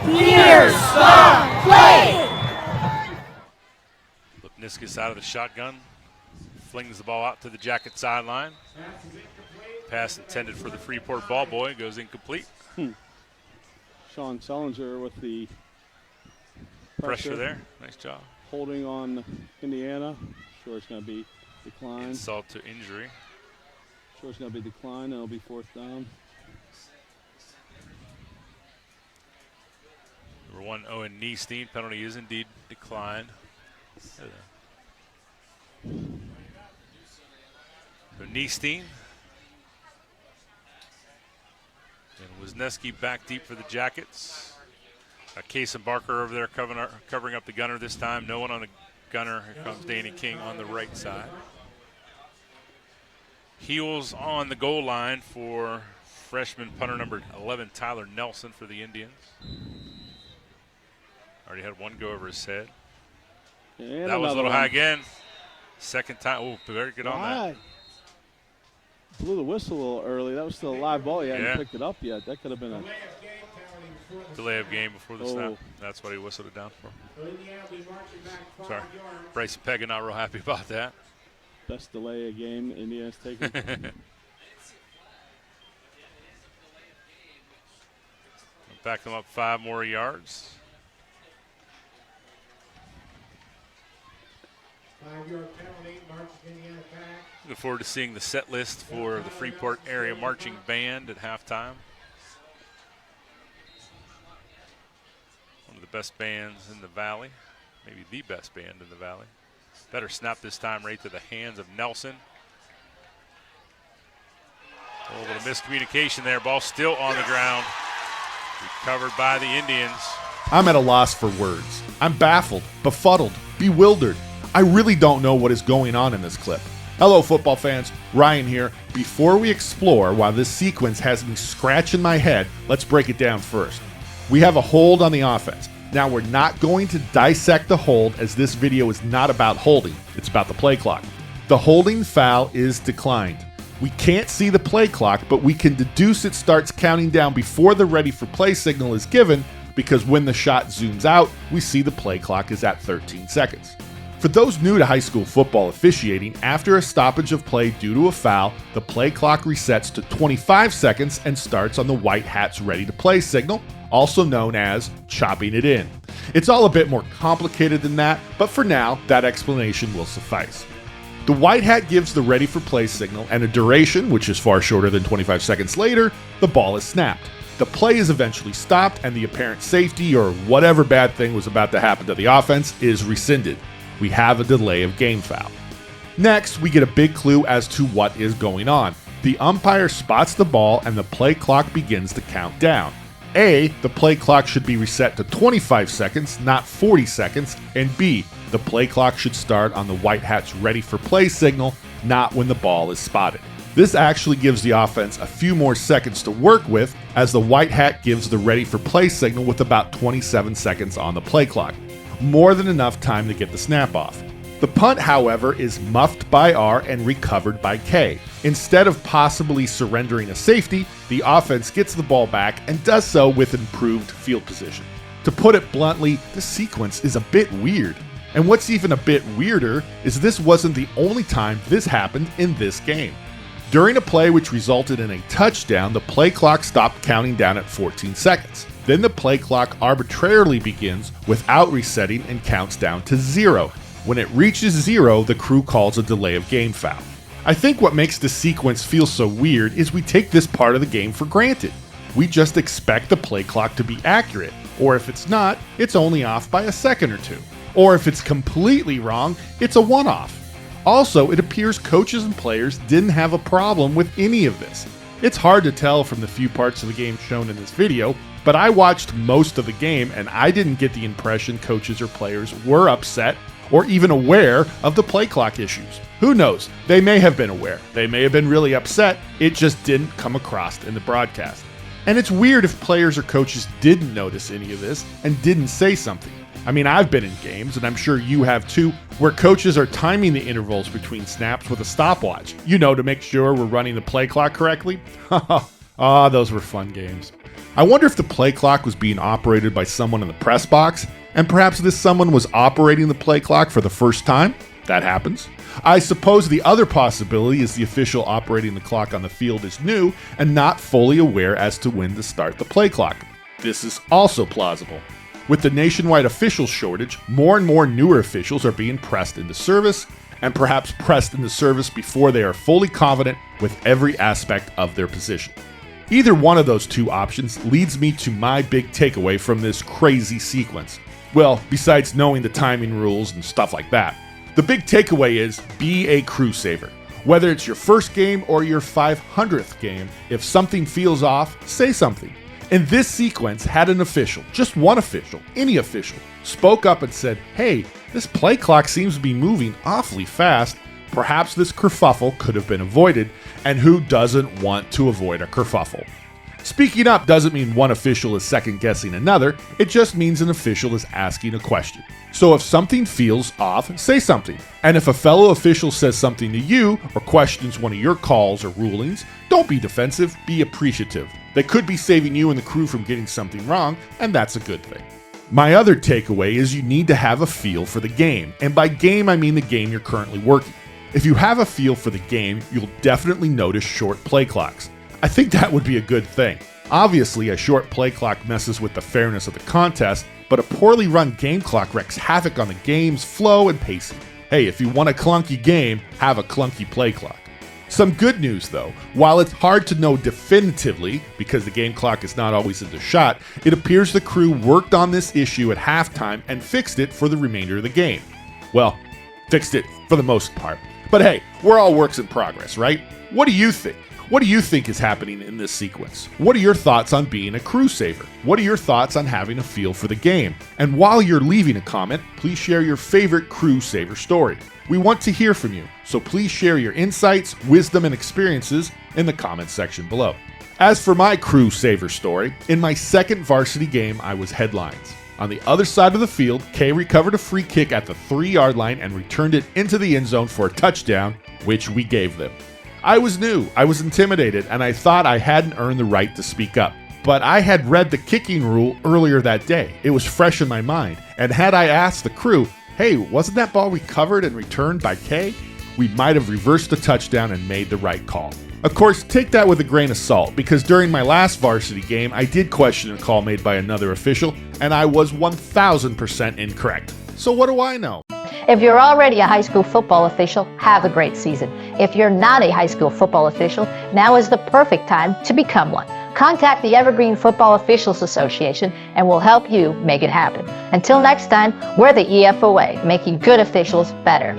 Here's the play! Lipniscus out of the shotgun, flings the ball out to the Jacket sideline. Pass intended for the Freeport ball boy goes incomplete. Sean Sellinger with the Pressure there. Nice job. Holding on Indiana. Sure it's going to be declined. Insult to injury. Sure it's going to be declined. It'll be fourth down. Number 1, Owen Niestein. Penalty is indeed declined. So Niestein. And Wisniewski back deep for the Jackets. Case and Barker over there covering up the gunner this time. No one on the gunner. Here comes Danny King on the right side. Heels on the goal line for freshman punter number 11, Tyler Nelson for the Indians. Already had one go over his head. And that was a little one. high again. Second time. Oh, very good on that. Blew the whistle a little early. That was still a live ball. He hadn't Yeah. picked it up yet. That could have been a delay of game before the snap. That's what he whistled it down for. Sorry. Bryce Pega not real happy about that. best delay of game Indiana's taken. Back them up 5 more yards. 5-yard penalty, marches Indiana back. Looking forward to seeing the set list for the Freeport area marching band at halftime. One of the best bands in the Valley, maybe the best band in the Valley. Better snap this time right to the hands of Nelson. A little bit of miscommunication there. Ball still on the ground. Recovered by the Indians. I'm at a loss for words. I'm baffled, befuddled, bewildered. I really don't know what is going on in this clip. Hello, football fans. Ryan here. Before we explore why this sequence has me scratching my head, let's break it down first. We have a hold on the offense. Now, we're not going to dissect the hold, as this video is not about holding. It's about the play clock. The holding foul is declined. We can't see the play clock, but we can deduce it starts counting down before the ready for play signal is given, because when the shot zooms out, we see the play clock is at 13 seconds. For those new to high school football officiating, after a stoppage of play due to a foul, the play clock resets to 25 seconds and starts on the white hat's ready to play signal, also known as chopping it in. It's all a bit more complicated than that, but for now, that explanation will suffice. The white hat gives the ready for play signal, and a duration, which is far shorter than 25 seconds later, the ball is snapped. The play is eventually stopped, and the apparent safety or whatever bad thing was about to happen to the offense is rescinded. We have a delay of game foul. Next, we get a big clue as to what is going on. The umpire spots the ball and the play clock begins to count down. A, the play clock should be reset to 25 seconds, not 40 seconds, and B, the play clock should start on the white hat's ready for play signal, not when the ball is spotted. This actually gives the offense a few more seconds to work with, as the white hat gives the ready for play signal with about 27 seconds on the play clock. More than enough time to get the snap off. The punt, however, is muffed by R and recovered by K. Instead of possibly surrendering a safety, the offense gets the ball back and does so with improved field position. To put it bluntly, the sequence is a bit weird. And what's even a bit weirder is this wasn't the only time this happened in this game. During a play which resulted in a touchdown, the play clock stopped counting down at 14 seconds. Then the play clock arbitrarily begins without resetting and counts down to 0. When it reaches 0, the crew calls a delay of game foul. I think what makes the sequence feel so weird is we take this part of the game for granted. We just expect the play clock to be accurate, or if it's not, it's only off by a second or two. Or if it's completely wrong, it's a one-off. Also, it appears coaches and players didn't have a problem with any of this. It's hard to tell from the few parts of the game shown in this video, but I watched most of the game and I didn't get the impression coaches or players were upset or even aware of the play clock issues. Who knows? They may have been aware. They may have been really upset. It just didn't come across in the broadcast. And it's weird if players or coaches didn't notice any of this and didn't say something. I mean, I've been in games, and I'm sure you have too, where coaches are timing the intervals between snaps with a stopwatch, to make sure we're running the play clock correctly. Those were fun games. I wonder if the play clock was being operated by someone in the press box, and perhaps this someone was operating the play clock for the first time. That happens. I suppose the other possibility is the official operating the clock on the field is new and not fully aware as to when to start the play clock. This is also plausible. With the nationwide official shortage, more and more newer officials are being pressed into service, and perhaps pressed into service before they are fully confident with every aspect of their position. Either one of those two options leads me to my big takeaway from this crazy sequence. Well, besides knowing the timing rules and stuff like that. The big takeaway is be a crew saver. Whether it's your first game or your 500th game, if something feels off, say something. And this sequence had an official, just one official, any official, spoke up and said, hey, this play clock seems to be moving awfully fast. Perhaps this kerfuffle could have been avoided, and who doesn't want to avoid a kerfuffle? Speaking up doesn't mean one official is second-guessing another, it just means an official is asking a question. So if something feels off, say something. And if a fellow official says something to you or questions one of your calls or rulings, don't be defensive, be appreciative. They could be saving you and the crew from getting something wrong, and that's a good thing. My other takeaway is you need to have a feel for the game, and by game I mean the game you're currently working. If you have a feel for the game, you'll definitely notice short play clocks. I think that would be a good thing. Obviously, a short play clock messes with the fairness of the contest, but a poorly run game clock wreaks havoc on the game's flow and pacing. Hey, if you want a clunky game, have a clunky play clock. Some good news though, while it's hard to know definitively, because the game clock is not always in the shot, it appears the crew worked on this issue at halftime and fixed it for the remainder of the game. Well, fixed it for the most part. But hey, we're all works in progress, right? What do you think? What do you think is happening in this sequence? What are your thoughts on being a crew saver? What are your thoughts on having a feel for the game? And while you're leaving a comment, please share your favorite crew saver story. We want to hear from you, so please share your insights, wisdom, and experiences in the comment section below. As for my crew saver story, in my second varsity game, I was headlines. On the other side of the field, Kay recovered a free kick at the 3-yard line and returned it into the end zone for a touchdown, which we gave them. I was new, I was intimidated, and I thought I hadn't earned the right to speak up. But I had read the kicking rule earlier that day. It was fresh in my mind. And had I asked the crew, hey, wasn't that ball recovered and returned by Kay? We might have reversed the touchdown and made the right call. Of course, take that with a grain of salt, because during my last varsity game, I did question a call made by another official, and I was 1000% incorrect. So what do I know? If you're already a high school football official, have a great season. If you're not a high school football official, now is the perfect time to become one. Contact the Evergreen Football Officials Association and we'll help you make it happen. Until next time, we're the EFOA, making good officials better.